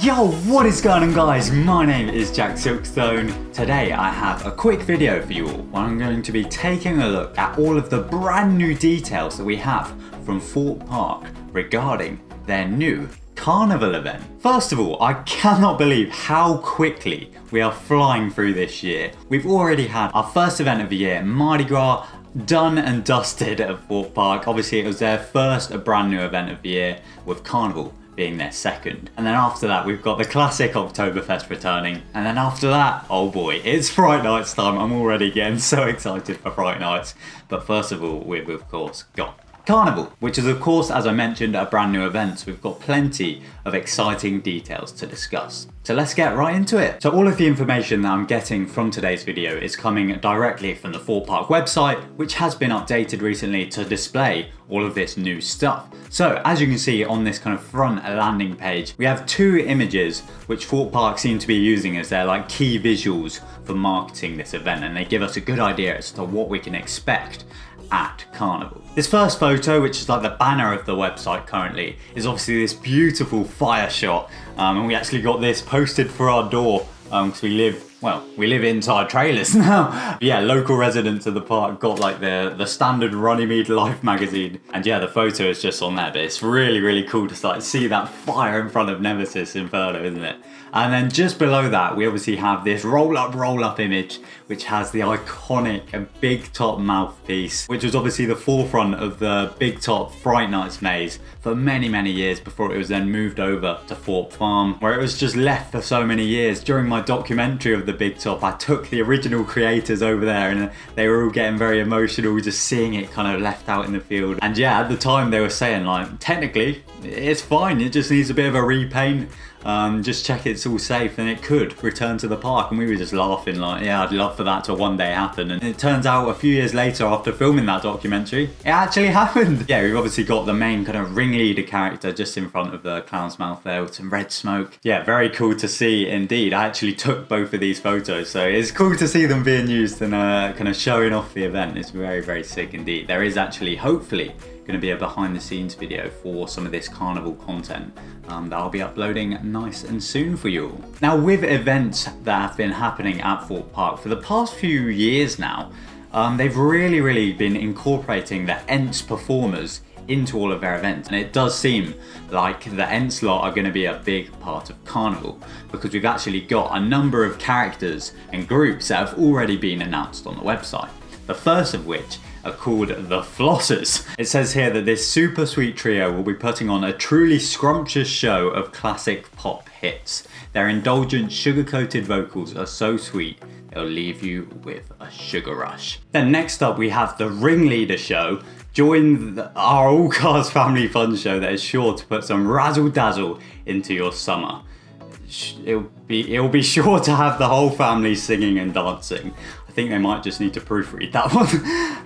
Yo, what is going on guys? My name is TheJackSilkstone. Today I have a quick video for you all where I'm going to be taking a look at all of the brand new details that we have from Thorpe Park regarding their new Carnival event. First of all, I cannot believe how quickly we are flying through this year. We've already had our first event of the year, Mardi Gras, done and dusted at Thorpe Park. Obviously it was their first brand new event of the year, with Carnival being their second. And then after that we've got the classic Oktoberfest returning, and then after that, oh boy, it's Fright Nights time. I'm already getting so excited for Fright Nights. But first of all, we've of course got Carnival, which is of course, as I mentioned, a brand new event. So we've got plenty of exciting details to discuss. So let's get right into it. So all of the information that I'm getting from today's video is coming directly from the Thorpe Park website, which has been updated recently to display all of this new stuff. So as you can see on this kind of front landing page, we have two images which Thorpe Park seem to be using as their like key visuals for marketing this event, and they give us a good idea as to what we can expect at Carnival. This first photo, which is like the banner of the website currently, is obviously this beautiful fire shot, and we actually got this posted for our door because we live inside trailers now. Yeah, local residents of the park got like the standard Runnymede Life magazine, and yeah, the photo is just on there, but it's really cool to start see that fire in front of Nemesis Inferno, isn't it? And then just below that, we obviously have this roll up image, which has the iconic Big Top mouthpiece, which was obviously the forefront of the Big Top Fright Nights maze for many years before it was then moved over to Thorpe Farm, where it was just left for so many years. During my documentary of the Big Top, I took the original creators over there and they were all getting very emotional just seeing it kind of left out in the field. And yeah, at the time they were saying like, technically, it's fine, it just needs a bit of a repaint. Just check it's all safe and it could return to the park. And we were just laughing like, yeah, I'd love for that to one day happen. And it turns out a few years later, after filming that documentary, it actually happened. Yeah, we've obviously got the main kind of ringleader character just in front of the clown's mouth there with some red smoke. Yeah, very cool to see indeed. I actually took both of these photos, so it's cool to see them being used and kind of showing off the event. It's very sick indeed. There is actually, hopefully, going to be a behind the scenes video for some of this Carnival content that I'll be uploading nice and soon for you all. Now, with events that have been happening at Thorpe Park for the past few years now, they've really been incorporating the Ents performers into all of their events, and it does seem like the Ents lot are going to be a big part of Carnival, because we've actually got a number of characters and groups that have already been announced on the website. The first of which are called the Flossers. It says here that this super sweet trio will be putting on a truly scrumptious show of classic pop hits. Their indulgent sugar-coated vocals are so sweet, they'll leave you with a sugar rush. Then next up we have the Ringleader show. Join our All Cars Family Fun show that is sure to put some razzle-dazzle into your summer. It'll be sure to have the whole family singing and dancing. I think they might just need to proofread that one.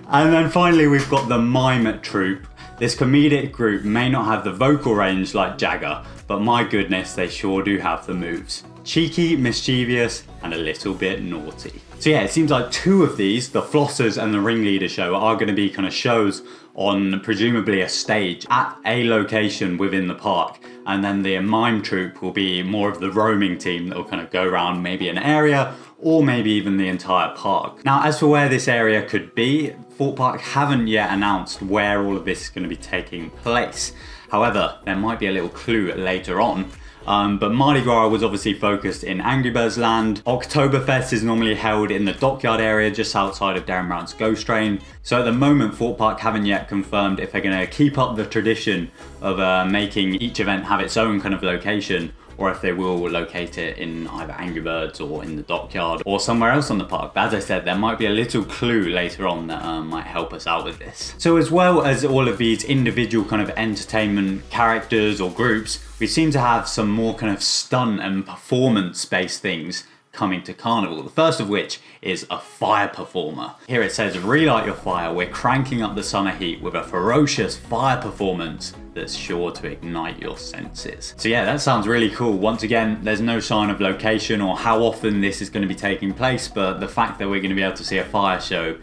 And then finally we've got the Mime Troupe. This comedic group may not have the vocal range like Jagger, but my goodness, they sure do have the moves. Cheeky, mischievous, and a little bit naughty. So yeah, it seems like two of these, the Flossers and the Ringleader show, are going to be kind of shows on presumably a stage at a location within the park. And then the Mime Troupe will be more of the roaming team that will kind of go around maybe an area or maybe even the entire park. Now, as for where this area could be, Thorpe Park haven't yet announced where all of this is going to be taking place. However, there might be a little clue later on. But Mardi Gras was obviously focused in Angry Birds Land. Oktoberfest is normally held in the dockyard area just outside of Darren Brown's Ghost Train. So at the moment, Thorpe Park haven't yet confirmed if they're going to keep up the tradition of making each event have its own kind of location, or if they will locate it in either Angry Birds or in the dockyard or somewhere else on the park. But as I said, there might be a little clue later on that might help us out with this. So as well as all of these individual kind of entertainment characters or groups, we seem to have some more kind of stunt and performance-based things coming to Carnival. The first of which is a fire performer. Here it says, relight your fire. We're cranking up the summer heat with a ferocious fire performance that's sure to ignite your senses. So yeah, that sounds really cool. Once again, there's no sign of location or how often this is going to be taking place, but the fact that we're going to be able to see a fire show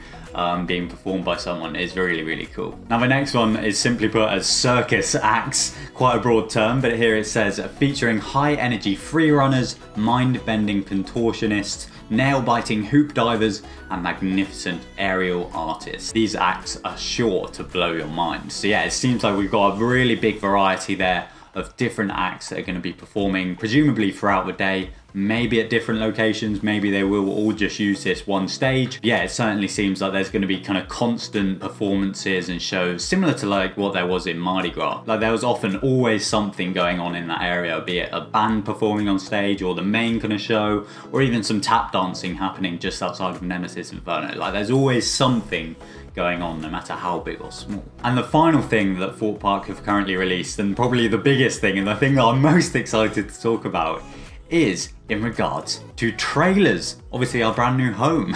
being performed by someone is really, really cool. Now the next one is simply put as circus acts, quite a broad term, but here it says featuring high energy free runners, mind-bending contortionists, nail-biting hoop divers, and magnificent aerial artists. These acts are sure to blow your mind. So yeah, it seems like we've got a really big variety there of different acts that are going to be performing presumably throughout the day, maybe at different locations, maybe they will all just use this one stage. Yeah, it certainly seems like there's going to be kind of constant performances and shows similar to like what there was in Mardi Gras. Like there was often always something going on in that area, be it a band performing on stage or the main kind of show, or even some tap dancing happening just outside of Nemesis Inferno. Like there's always something going on, no matter how big or small. And the final thing that Thorpe Park have currently released, and probably the biggest thing and the thing that I'm most excited to talk about, is in regards to trailers, obviously our brand new home.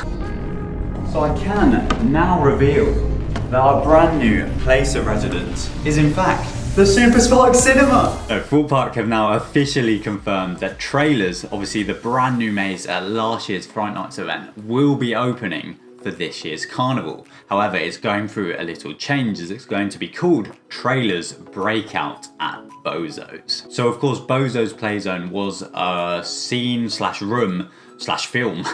So I can now reveal that our brand new place of residence is in fact the Super Spark Cinema. So Thorpe Park have now officially confirmed that trailers, obviously the brand new maze at last year's Fright Nights event, will be opening for this year's Carnival. However, it's going through a little change as it's going to be called Trailers Breakout at Bozo's. So of course Bozo's Playzone was a scene slash room slash film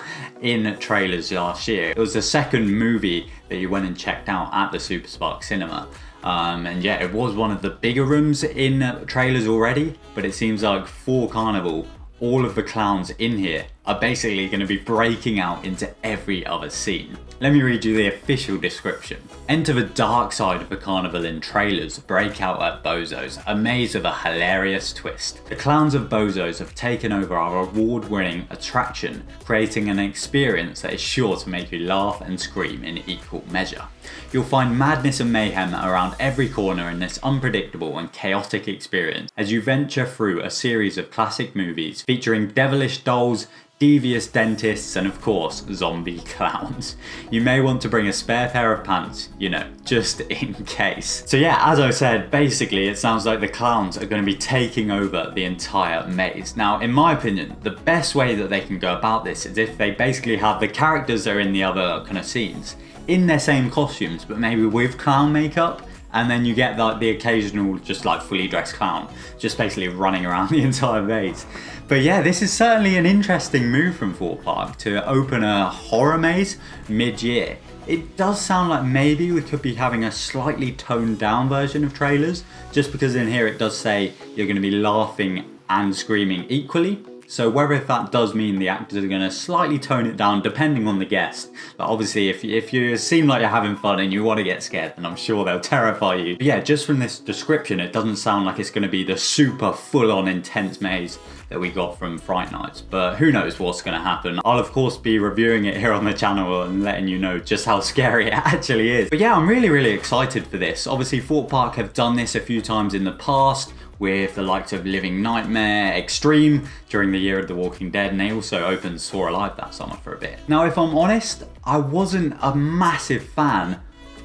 in trailers last year. It was the second movie that you went and checked out at the Super Spark Cinema. And yeah, it was one of the bigger rooms in trailers already, but it seems like for Carnival, all of the clowns in here are basically going to be breaking out into every other scene. Let me read you the official description. Enter the dark side of the Carnival in trailers Breakout at Bozo's, a maze with a hilarious twist. The clowns of Bozo's have taken over our award-winning attraction, creating an experience that is sure to make you laugh and scream in equal measure. You'll find madness and mayhem around every corner in this unpredictable and chaotic experience as you venture through a series of classic movies featuring devilish dolls, devious dentists, and of course, zombie clowns. You may want to bring a spare pair of pants, you know, just in case. So yeah, as I said, basically it sounds like the clowns are going to be taking over the entire maze. Now, in my opinion, the best way that they can go about this is if they basically have the characters that are in the other kind of scenes in their same costumes, but maybe with clown makeup, and then you get like the occasional just like fully dressed clown just basically running around the entire maze. But yeah, this is certainly an interesting move from Thorpe Park to open a horror maze mid-year. It does sound like maybe we could be having a slightly toned down version of trailers, just because in here it does say you're going to be laughing and screaming equally. So whether if that does mean the actors are going to slightly tone it down depending on the guest. But obviously if you seem like you're having fun and you want to get scared, then I'm sure they'll terrify you. But yeah, just from this description, it doesn't sound like it's going to be the super full-on intense maze that we got from Fright Nights. But who knows what's going to happen. I'll of course be reviewing it here on the channel and letting you know just how scary it actually is. But yeah, I'm really excited for this. Obviously Thorpe Park have done this a few times in the past, with the likes of Living Nightmare Extreme during the year of The Walking Dead, and they also opened Saw Alive that summer for a bit. Now, if I'm honest, I wasn't a massive fan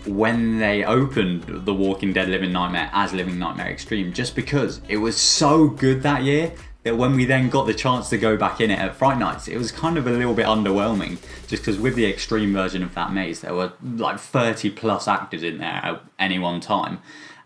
when they opened The Walking Dead Living Nightmare as Living Nightmare Extreme, just because it was so good that year that when we then got the chance to go back in it at Fright Nights, it was kind of a little bit underwhelming, just because with the extreme version of that maze, there were like 30 plus actors in there at any one time.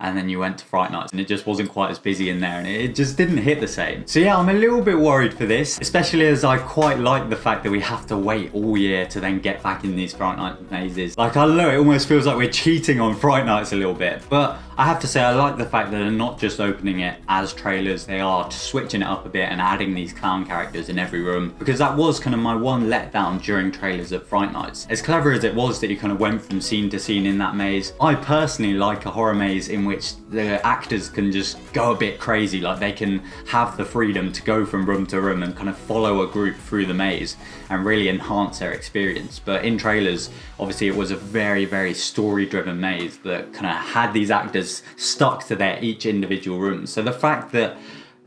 And then you went to Fright Nights and it just wasn't quite as busy in there and it just didn't hit the same. So yeah, I'm a little bit worried for this, especially as I quite like the fact that we have to wait all year to then get back in these Fright Nights mazes. Like, I don't know, it almost feels like we're cheating on Fright Nights a little bit. But I have to say, I like the fact that they're not just opening it as trailers, they are switching it up a bit and adding these clown characters in every room, because that was kind of my one letdown during trailers at Fright Nights. As clever as it was that you kind of went from scene to scene in that maze, I personally like a horror maze in which the actors can just go a bit crazy, like they can have the freedom to go from room to room and kind of follow a group through the maze and really enhance their experience. But in trailers, obviously it was a very story driven maze that kind of had these actors stuck to their each individual room. So the fact that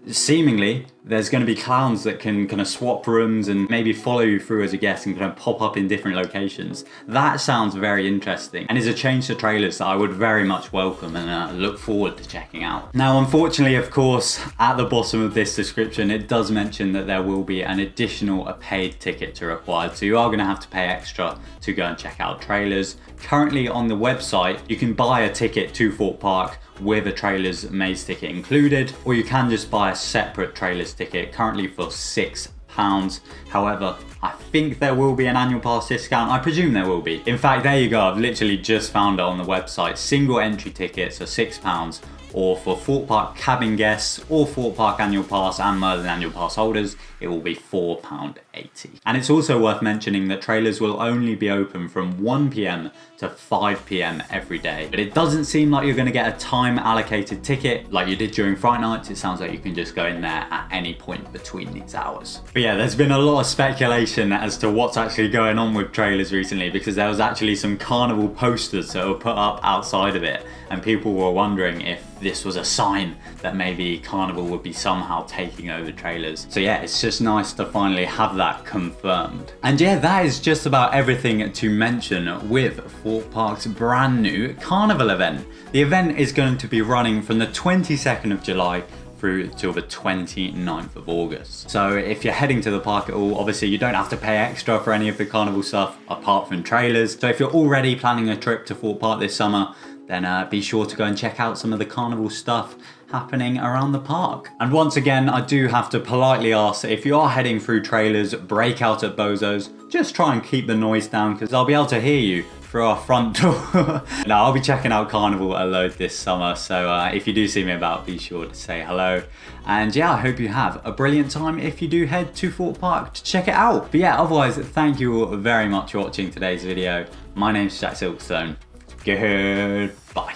seemingly there's going to be clowns that can kind of swap rooms and maybe follow you through as a guest and kind of pop up in different locations. That sounds very interesting and is a change to trailers that I would very much welcome and look forward to checking out. Now, unfortunately, of course, at the bottom of this description, it does mention that there will be an additional paid ticket to required. So you are going to have to pay extra to go and check out trailers. Currently on the website, you can buy a ticket to Thorpe Park with a trailers maze ticket included, or you can just buy a separate trailers ticket, currently for £6. However, I think there will be an annual pass discount. I presume there will be. In fact, there you go. I've literally just found it on the website. Single entry tickets are £6, or for Thorpe Park cabin guests or Thorpe Park annual pass and Merlin annual pass holders, it will be £4.80. And it's also worth mentioning that trailers will only be open from 1 PM to 5 PM every day. But it doesn't seem like you're going to get a time allocated ticket like you did during Fright Nights. It sounds like you can just go in there at any point between these hours. But yeah, there's been a lot of speculation as to what's actually going on with trailers recently, because there was actually some Carnival posters that were put up outside of it, and people were wondering if this was a sign that maybe Carnival would be somehow taking over trailers. So yeah, it's just nice to finally have that confirmed. And yeah, that is just about everything to mention with Thorpe Park's brand new Carnival event. The event is going to be running from the 22nd of July through till the 29th of August. So if you're heading to the park at all, obviously you don't have to pay extra for any of the Carnival stuff apart from trailers. So if you're already planning a trip to Thorpe Park this summer, then be sure to go and check out some of the Carnival stuff happening around the park. And once again, I do have to politely ask that if you are heading through trailers, breakout at Bozo's, just try and keep the noise down, because I'll be able to hear you through our front door. Now, I'll be checking out Carnival a load this summer, so if you do see me about, be sure to say hello. And yeah, I hope you have a brilliant time if you do head to Thorpe Park to check it out. But yeah, otherwise, thank you all very much for watching today's video. My name's TheJackSilkstone. Goodbye.